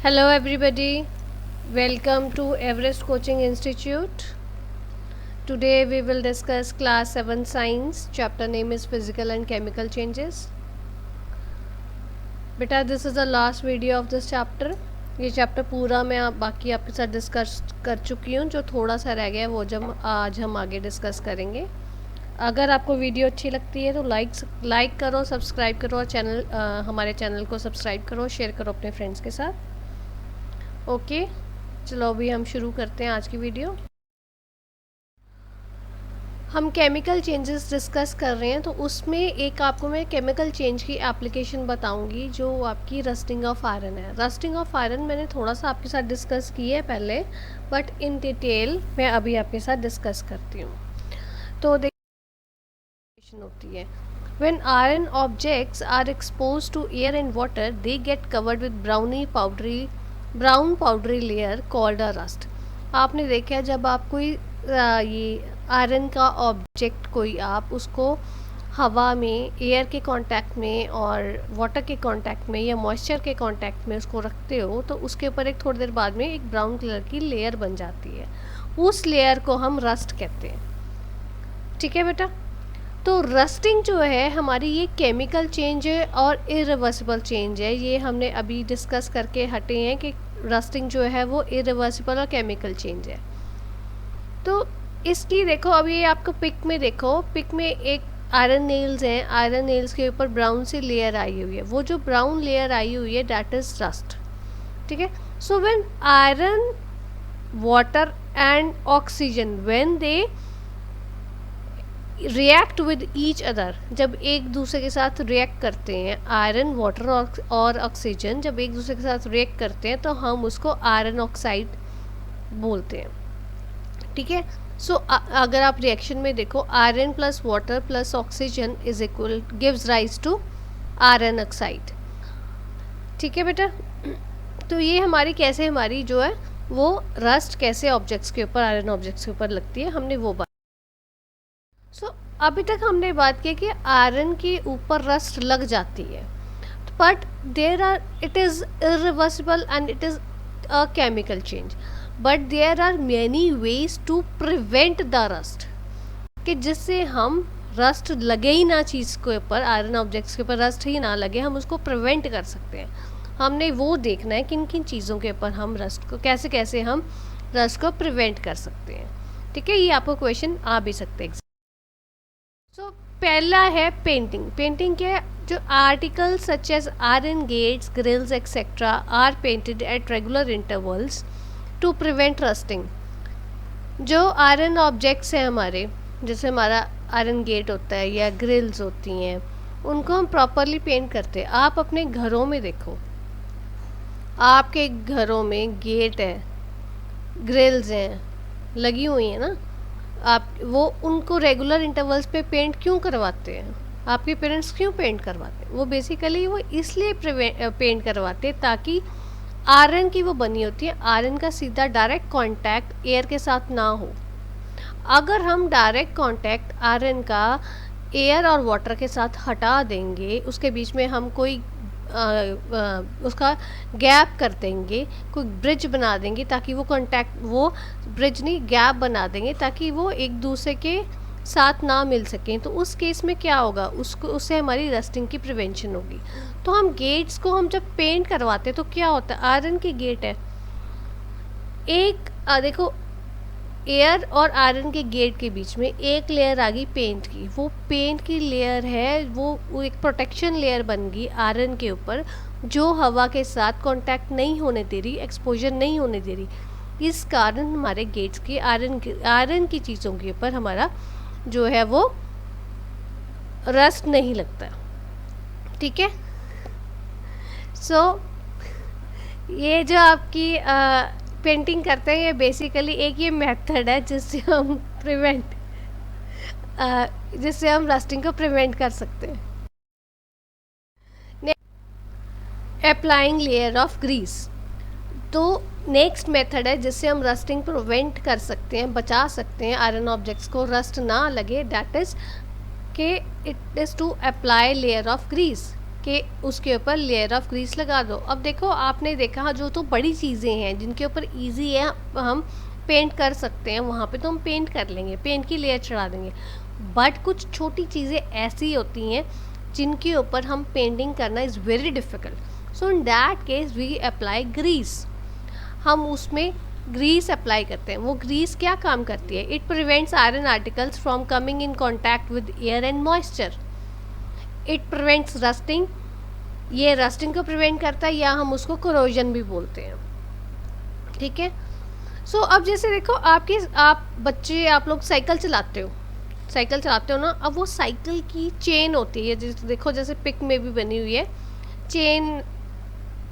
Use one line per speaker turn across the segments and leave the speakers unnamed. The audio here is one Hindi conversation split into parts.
Hello, everybody. Welcome to Everest Coaching Institute. Today we will discuss Class 7 Science. Chapter name is Physical and Chemical Changes. बेटा this is the last video of this chapter. ये चैप्टर पूरा मैं बाकी आपके साथ डिस्कस कर चुकी हूँ. जो थोड़ा सा रह गया है वो जब आज हम आगे डिस्कस करेंगे. अगर आपको वीडियो अच्छी लगती है तो लाइक करो, सब्सक्राइब करो और हमारे चैनल को सब्सक्राइब करो, शेयर करो अपने फ्रेंड्स के साथ. ओके चलो अभी हम शुरू करते हैं आज की वीडियो. हम केमिकल चेंजेस डिस्कस कर रहे हैं तो उसमें एक आपको मैं केमिकल चेंज की एप्लीकेशन बताऊंगी जो आपकी रस्टिंग ऑफ आयरन है. रस्टिंग ऑफ आयरन मैंने थोड़ा सा आपके साथ डिस्कस की है पहले, बट इन डिटेल मैं अभी आपके साथ डिस्कस करती हूँ. तो देखिए होती है when iron objects are exposed to air and water they get covered with brown powdery layer called a rust. आपने देखा है जब आप कोई ये आयरन का ऑब्जेक्ट कोई आप उसको हवा में, एयर के कांटेक्ट में और वाटर के कांटेक्ट में या मॉइस्चर के कांटेक्ट में उसको रखते हो तो उसके ऊपर एक थोड़ी देर बाद में एक ब्राउन कलर की लेयर बन जाती है. उस लेयर को हम रस्ट कहते हैं. ठीक है बेटा. तो रस्टिंग जो है हमारी ये केमिकल चेंज है और इरिवर्सिबल चेंज है. ये हमने अभी डिस्कस करके हटे हैं कि रस्टिंग जो है वो इरिवर्सिबल और केमिकल चेंज है. तो इसकी देखो अभी ये आपको पिक में देखो, पिक में एक आयरन नेल्स हैं. आयरन नेल्स के ऊपर ब्राउन सी लेयर आई हुई है. वो जो ब्राउन लेयर आई हुई है दैट इज रस्ट. ठीक है. So when iron, water and oxygen when they react with each other, जब एक दूसरे के साथ रिएक्ट करते हैं, आयरन, वाटर और ऑक्सीजन जब एक दूसरे के साथ रिएक्ट करते हैं तो हम उसको आयरन ऑक्साइड बोलते हैं. ठीक है. सो अगर आप रिएक्शन में देखो iron plus water plus oxygen is equal gives rise to iron oxide. ठीक है बेटा. तो ये हमारी कैसे हमारी जो है वो रस्ट कैसे ऑब्जेक्ट्स के ऊपर, आयरन ऑब्जेक्ट्स के ऊपर लगती है, हमने वो बात. सो अभी तक हमने बात की कि आयरन के ऊपर रस्ट लग जाती है, but it is irreversible and it is a chemical change. But there are many ways to prevent the rust, कि जिससे हम रस्ट लगे ही ना चीज़ के ऊपर, आयरन ऑब्जेक्ट्स के ऊपर रस्ट ही ना लगे, हम उसको प्रिवेंट कर सकते हैं. हमने वो देखना है किन किन चीज़ों के ऊपर हम रस्ट को कैसे हम रस्ट को प्रिवेंट कर सकते हैं. ठीक है. ये आपको क्वेश्चन आ भी सकते हैं. सो पहला है पेंटिंग. पेंटिंग क्या है? जो articles such as iron gates, grills etcetera are painted at regular intervals to prevent rusting. जो आयरन ऑब्जेक्ट्स हैं हमारे, जैसे हमारा आयरन गेट होता है या ग्रिल्स होती हैं, उनको हम प्रॉपरली पेंट करते हैं. आप अपने घरों में देखो, आपके घरों में गेट है, ग्रिल्स हैं, लगी हुई हैं ना, आप वो उनको रेगुलर इंटरवल्स पे पेंट क्यों करवाते हैं? आपके पेरेंट्स क्यों पेंट करवाते हैं? वो बेसिकली वो इसलिए पेंट करवाते हैं ताकि आयरन की वो बनी होती है, आयरन का सीधा डायरेक्ट कांटेक्ट एयर के साथ ना हो. अगर हम डायरेक्ट कांटेक्ट आयरन का एयर और वाटर के साथ हटा देंगे, उसके बीच में हम कोई उसका गैप कर देंगे, कोई ब्रिज बना देंगे ताकि वो कांटेक्ट, वो ब्रिज नहीं गैप बना देंगे ताकि वो एक दूसरे के साथ ना मिल सकें, तो उस केस में क्या होगा, उससे हमारी रस्टिंग की प्रिवेंशन होगी. तो हम गेट्स को हम जब पेंट करवाते हैं तो क्या होता है, आयरन के गेट है, एक देखो एयर और आयरन के गेट के बीच में एक लेयर आ गई पेंट की. वो पेंट की लेयर है, वो एक प्रोटेक्शन लेयर बन गई आयरन के ऊपर, जो हवा के साथ कांटेक्ट नहीं होने दे रही, एक्सपोजर नहीं होने दे रही. इस कारण हमारे गेट्स के आयरन की चीज़ों के ऊपर हमारा जो है वो रस्ट नहीं लगता. ठीक है. सो ये जो आपकी पेंटिंग करते हैं ये बेसिकली एक ये मेथड है जिससे हम रस्टिंग को प्रिवेंट कर सकते हैं. Applying layer of grease. तो नेक्स्ट मेथड है जिससे हम रस्टिंग प्रिवेंट कर सकते हैं, बचा सकते हैं आयरन ऑब्जेक्ट्स को रस्ट ना लगे, दैट इज़ कि it is to apply layer of grease. कि उसके ऊपर लेयर ऑफ ग्रीस लगा दो। अब देखो आपने देखा जो तो बड़ी चीज़ें हैं जिनके ऊपर इजी है हम पेंट कर सकते हैं, वहाँ पे तो हम पेंट कर लेंगे, पेंट की लेयर चढ़ा देंगे। बट कुछ छोटी चीज़ें ऐसी होती हैं जिनके ऊपर हम पेंटिंग करना is very difficult. So in that case we apply grease. हम उसमें ग्रीस अप्लाई करते हैं। वो ग्रीस क्या काम करती है? It prevents iron articles from coming in contact with air and moisture. It prevents rusting, ये रस्टिंग को प्रिवेंट करता है, या हम उसको कोरोजन भी बोलते हैं। ठीक है। सो अब जैसे देखो आप बच्चे, आप लोग साइकिल चलाते हो ना। अब वो साइकिल की चेन होती है, जैसे देखो जैसे पिक में भी बनी हुई है, चेन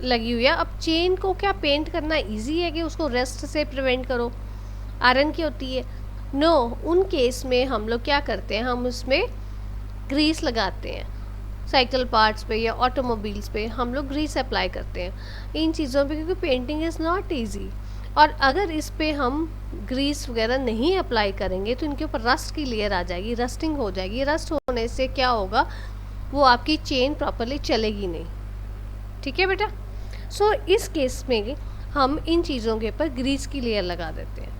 लगी हुई है। अब चेन को क्या पेंट करना इजी है कि उसको रस्ट से प्रिवेंट करो? आयरन की होती है। नो, उन केस में हम लोग क्या करते हैं, हम उसमें ग्रीस लगाते हैं। साइकिल पार्ट्स पे या ऑटोमोबाइल्स पे हम लोग ग्रीस अप्लाई करते हैं इन चीज़ों पे, क्योंकि पेंटिंग इज़ नॉट ईजी। और अगर इस पे हम ग्रीस वगैरह नहीं अप्लाई करेंगे तो इनके ऊपर रस्ट की लेयर आ जाएगी, रस्टिंग हो जाएगी। रस्ट होने से क्या होगा, वो आपकी चेन प्रॉपरली चलेगी नहीं। ठीक है बेटा। सो इस केस में हम इन चीज़ों के ऊपर ग्रीस की लेयर लगा देते हैं।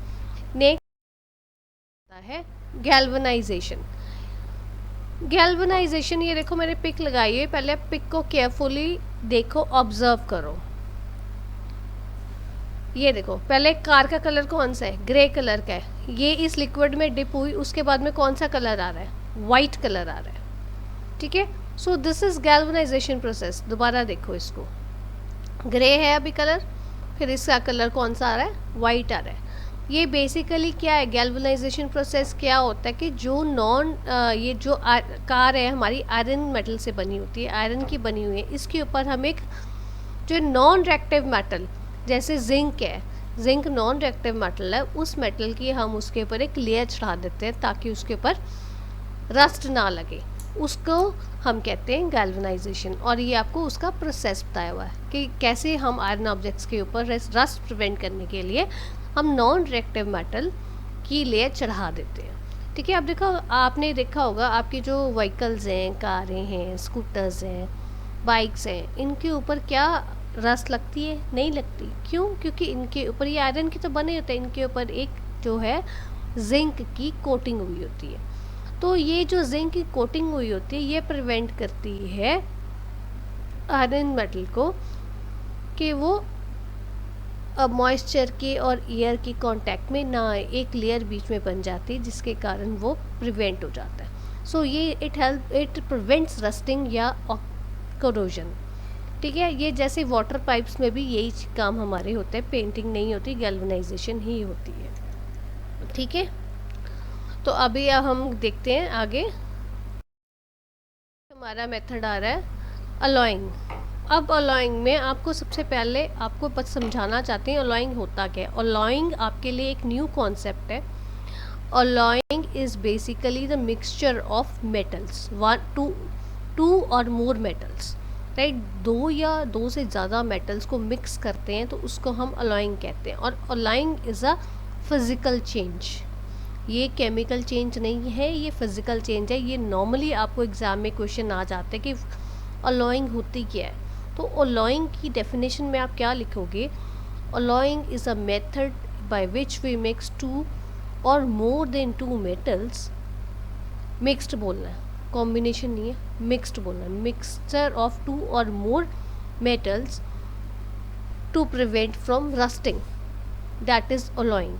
नेक्स्ट है गैल्वनाइजेशन। गैल्वनाइजेशन, ये देखो मैंने पिक लगाई है, पहले पिक को केयरफुली देखो, ऑब्जर्व करो। ये देखो पहले कार का कलर कौन सा है? ग्रे कलर का है। ये इस लिक्विड में डिप हुई, उसके बाद में कौन सा कलर आ रहा है? वाइट कलर आ रहा है। ठीक है। So this is galvanisation process. दोबारा देखो इसको, ग्रे है अभी कलर, फिर इसका कलर कौन सा आ रहा है? वाइट आ रहा है। ये बेसिकली क्या है, गैल्वनाइजेशन प्रोसेस क्या होता है कि जो ये जो कार है हमारी आयरन मेटल से बनी होती है, आयरन की बनी हुई है। इसके ऊपर हम एक जो नॉन रिएक्टिव मेटल, जैसे जिंक है, जिंक नॉन रिएक्टिव मेटल है, उस मेटल की हम उसके ऊपर एक लेयर चढ़ा देते हैं ताकि उसके ऊपर रस्ट ना लगे। उसको हम कहते हैं गैल्वनाइजेशन। और ये आपको उसका प्रोसेस बताया हुआ है कि कैसे हम आयरन ऑब्जेक्ट्स के ऊपर रस्ट प्रिवेंट करने के लिए हम नॉन रिएक्टिव मेटल की लेयर चढ़ा देते हैं। ठीक है। अब देखो आपने देखा होगा आपकी जो व्हीकल्स हैं, कारें हैं, स्कूटर्स हैं, बाइक्स हैं, इनके ऊपर क्या रस्ट लगती है? नहीं लगती। क्यों? क्योंकि इनके ऊपर, ये आयरन की तो बने होते हैं, इनके ऊपर एक जो है जिंक की कोटिंग हुई होती है। तो ये जो जिंक की कोटिंग हुई होती है ये प्रिवेंट करती है आयरन मेटल को कि वो अब मॉइस्चर के और एयर के कांटेक्ट में ना आए, एक लेयर बीच में बन जाती है जिसके कारण वो प्रिवेंट हो जाता है। सो ये इट प्रिवेंट्स रस्टिंग या कोरोजन। ठीक है। ये जैसे वाटर पाइप्स में भी यही काम हमारे होते हैं, पेंटिंग नहीं होती, गैल्वनाइजेशन ही होती है। ठीक है। तो अभी हम देखते हैं आगे, हमारा मेथड आ रहा है अलॉइंग। अब अलॉइंग में आपको सबसे पहले आपको बस समझाना चाहते हैं अलॉइंग होता क्या है। अलॉइंग आपके लिए एक न्यू कॉन्सेप्ट है। Alloying is basically the mixture of metals, two और मोर मेटल्स, राइट। दो या दो से ज़्यादा मेटल्स को मिक्स करते हैं तो उसको हम अलॉइंग कहते हैं। और alloying is a physical change, ये केमिकल चेंज नहीं है, ये फिज़िकल चेंज है। ये नॉर्मली आपको एग्ज़ाम में क्वेश्चन आ जाते हैं कि अलॉइंग होती क्या है। तो अलॉइंग की डेफिनेशन में आप क्या लिखोगे? Alloying is a method by which we mix two और more than two metals, mixed बोलना है, कॉम्बिनेशन नहीं है, मिक्स्ड बोलना है, मिक्सचर ऑफ टू और more metals to prevent from rusting, that is alloying.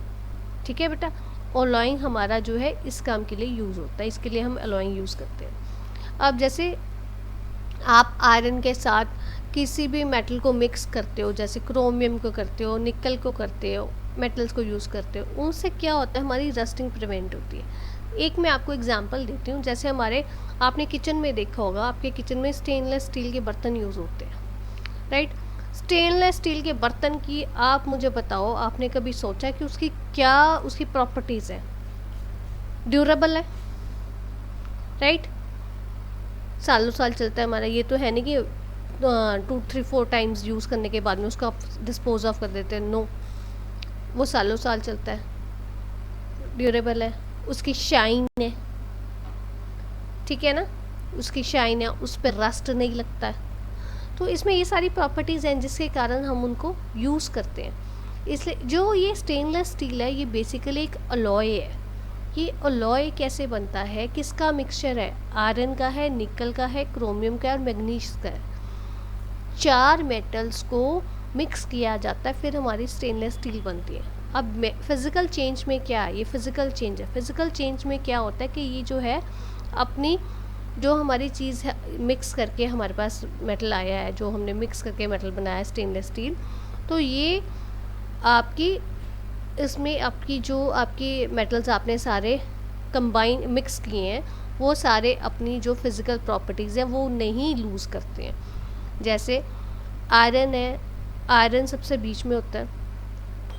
ठीक है बेटा। अलॉइंग हमारा जो है इस काम के लिए यूज़ होता है, इसके लिए हम अलॉइंग यूज़ करते हैं। अब जैसे आप आयरन के साथ किसी भी मेटल को मिक्स करते हो, जैसे क्रोमियम को करते हो, निकल को करते हो, मेटल्स को यूज़ करते हो, उनसे क्या होता है, हमारी रस्टिंग प्रिवेंट होती है। एक मैं आपको एग्जांपल देती हूँ। जैसे हमारे, आपने किचन में देखा होगा, आपके किचन में स्टेनलेस स्टील के बर्तन यूज़ होते हैं, राइट। स्टेनलेस स्टील के बर्तन की आप मुझे बताओ, आपने कभी सोचा कि उसकी क्या उसकी प्रॉपर्टीज़ है? ड्यूरेबल है, राइट, सालों साल चलता है हमारा। ये तो है नहीं कि 2-3-4 टाइम्स यूज़ करने के बाद में उसको आप डिस्पोज ऑफ कर देते हैं। नो, वो सालों साल चलता है, ड्यूरेबल है, उसकी शाइन है। ठीक है ना। उसकी शाइन है, उस पर रस्ट नहीं लगता है। तो इसमें ये सारी प्रॉपर्टीज़ हैं जिसके कारण हम उनको यूज़ करते हैं। इसलिए जो ये स्टेनलेस स्टील है ये बेसिकली एक अलॉय है। ये अलॉय कैसे बनता है, किसका मिक्सचर है, आयरन का है, निकल का है, क्रोमियम का है और मैग्नीज का है। 4 मेटल्स को मिक्स किया जाता है फिर हमारी स्टेनलेस स्टील बनती है। अब फिज़िकल चेंज में क्या है, ये फिज़िकल चेंज है। फिज़िकल चेंज में क्या होता है कि ये जो है अपनी जो हमारी चीज़ है मिक्स करके हमारे पास मेटल आया है, जो हमने मिक्स करके मेटल बनाया है स्टेनलेस स्टील, तो ये आपकी इसमें आपकी जो आपकी मेटल्स आपने सारे कंबाइन मिक्स किए हैं वो सारे अपनी जो फिज़िकल प्रॉपर्टीज़ हैं वो नहीं लूज़ करते हैं। जैसे आयरन है, आयरन सबसे बीच में होता है,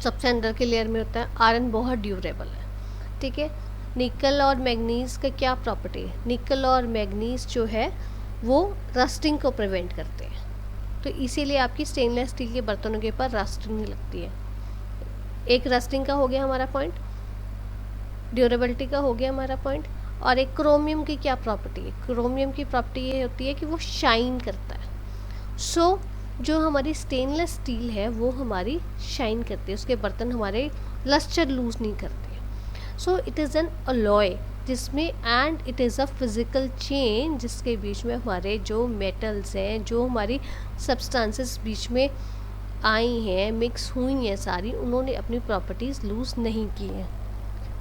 सबसे अंदर के लेयर में होता है। आयरन बहुत ड्यूरेबल है, ठीक है। निकल और मैग्नीज का क्या प्रॉपर्टी है, निकल और मैग्नीज जो है वो रस्टिंग को प्रिवेंट करते हैं, तो इसीलिए आपकी स्टेनलेस स्टील के बर्तनों के ऊपर रस्टिंग नहीं लगती है। एक रस्टिंग का हो गया हमारा पॉइंट, ड्यूरेबिलिटी का हो गया हमारा पॉइंट। और एक क्रोमियम की क्या प्रॉपर्टी है, क्रोमियम की प्रॉपर्टी ये होती है कि वो शाइन करता है। सो जो हमारी स्टेनलेस स्टील है वो हमारी शाइन करती है, उसके बर्तन हमारे लस्टर लूज नहीं करते। So it is an alloy जिसमें and it is a physical change जिसके बीच में हमारे जो मेटल्स हैं, जो हमारी सब्सटेंसेस बीच में आई हैं, मिक्स हुई हैं सारी, उन्होंने अपनी प्रॉपर्टीज़ लूज़ नहीं की हैं।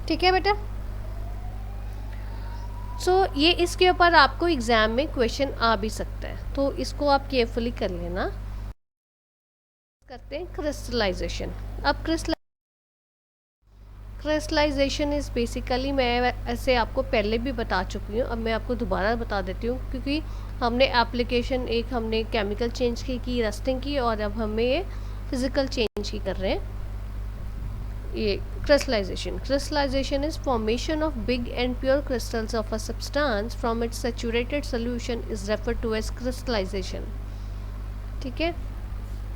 ठीक है बेटा। सो ये इसके ऊपर आपको एग्ज़ाम में क्वेश्चन आ भी सकता है, तो इसको आप केयरफुली कर लेना। करते हैं क्रिस्टलाइजेशन। अब क्रिस्टलाइजेशन इज़ बेसिकली, मैं ऐसे आपको पहले भी बता चुकी हूँ, अब मैं आपको दोबारा बता देती हूँ क्योंकि हमने एप्लीकेशन एक हमने केमिकल चेंज की रस्टिंग की, और अब हमें ये फिज़िकल चेंज की कर रहे हैं। ये crystallization is formation of big and pure crystals of a substance from its saturated solution is referred to as crystallization। ठीक है,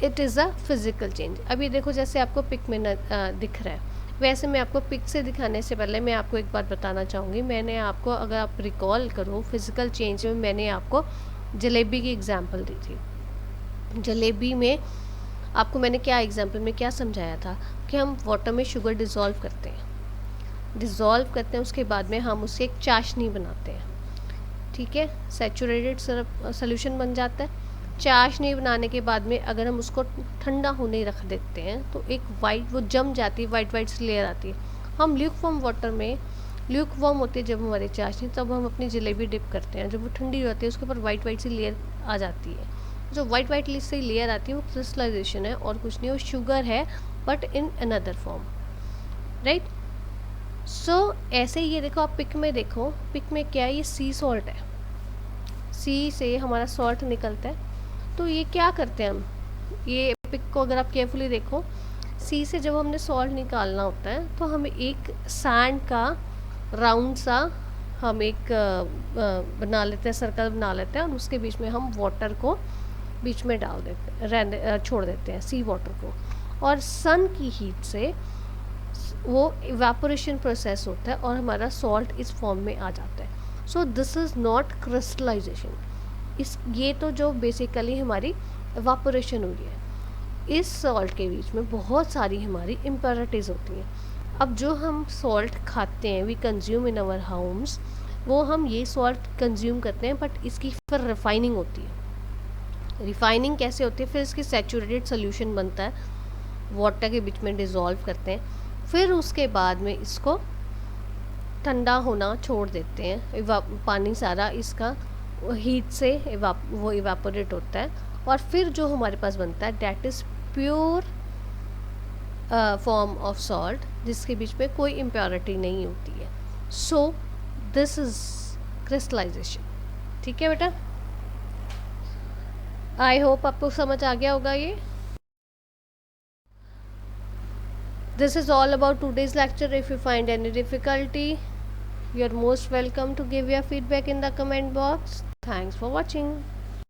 it is a physical change. अभी देखो जैसे आपको पिक में दिख रहा है, वैसे मैं आपको पिक से दिखाने से पहले मैं आपको एक बात बताना चाहूँगी। मैंने आपको, अगर आप रिकॉल करो, फिज़िकल चेंज में मैंने आपको जलेबी की एग्जांपल दी थी। जलेबी में आपको मैंने क्या एग्जांपल में क्या समझाया था कि हम वाटर में शुगर डिज़ोल्व करते हैं, उसके बाद में हम उससे एक चाशनी बनाते हैं, ठीक है। सैचुरेटेड सोल्यूशन बन जाता है। चाशनी बनाने के बाद में अगर हम उसको ठंडा होने रख देते हैं तो एक वाइट वो जम जाती है, वाइट सी लेयर आती है। हम ल्यूकवार्म वाटर में, ल्यूकवार्म होती है जब हमारी चाशनी, तब हम अपनी जलेबी डिप करते हैं, जब वो ठंडी हो जाती है उसके ऊपर वाइट सी लेयर आ जाती है। जो वाइट सी लेयर आती है वो क्रिस्टलाइजेशन है और कुछ नहीं, वो शुगर है but in another form, right. So ऐसे ही ये देखो, आप पिक में देखो, पिक में क्या है, ये सी सॉल्ट है, सी से हमारा सॉल्ट निकलता है। तो ये क्या करते हैं हम, ये पिक को अगर आप केयरफुली देखो, सी से जब हमने सॉल्ट निकालना होता है तो हमें एक सैंड का राउंड सा हम एक बना लेते हैं, सर्कल बना लेते हैं, और उसके बीच में हम वाटर को बीच में डाल देते, छोड़ देते हैं सी वाटर को, और सन की हीट से वो इवेपोरेशन प्रोसेस होता है और हमारा सॉल्ट इस फॉर्म में आ जाता है। So this is not crystallisation. ये तो जो बेसिकली हमारी इवेपोरेशन हुई है, इस सॉल्ट के बीच में बहुत सारी हमारी इम्प्योरिटीज़ होती हैं। अब जो हम सॉल्ट खाते हैं, we consume in our homes, वो हम ये सॉल्ट कंज्यूम करते हैं, बट इसकी फिर रिफाइनिंग होती है। रिफाइनिंग कैसे होती है, फिर इसकी सैचुरेटेड सोल्यूशन बनता है, वाटर के बीच में डिज़ोल्व करते हैं, फिर उसके बाद में इसको ठंडा होना छोड़ देते हैं, पानी सारा इसका हीट से वो इवेपोरेट होता है, और फिर जो हमारे पास बनता है that is pure form of salt, जिसके बीच में कोई इम्प्योरिटी नहीं होती है। So this is crystallisation. ठीक है बेटा, आई होप आपको समझ आ गया होगा ये। This is all about today's lecture. If you find any difficulty, you are most welcome to give your feedback in the comment box. Thanks for watching.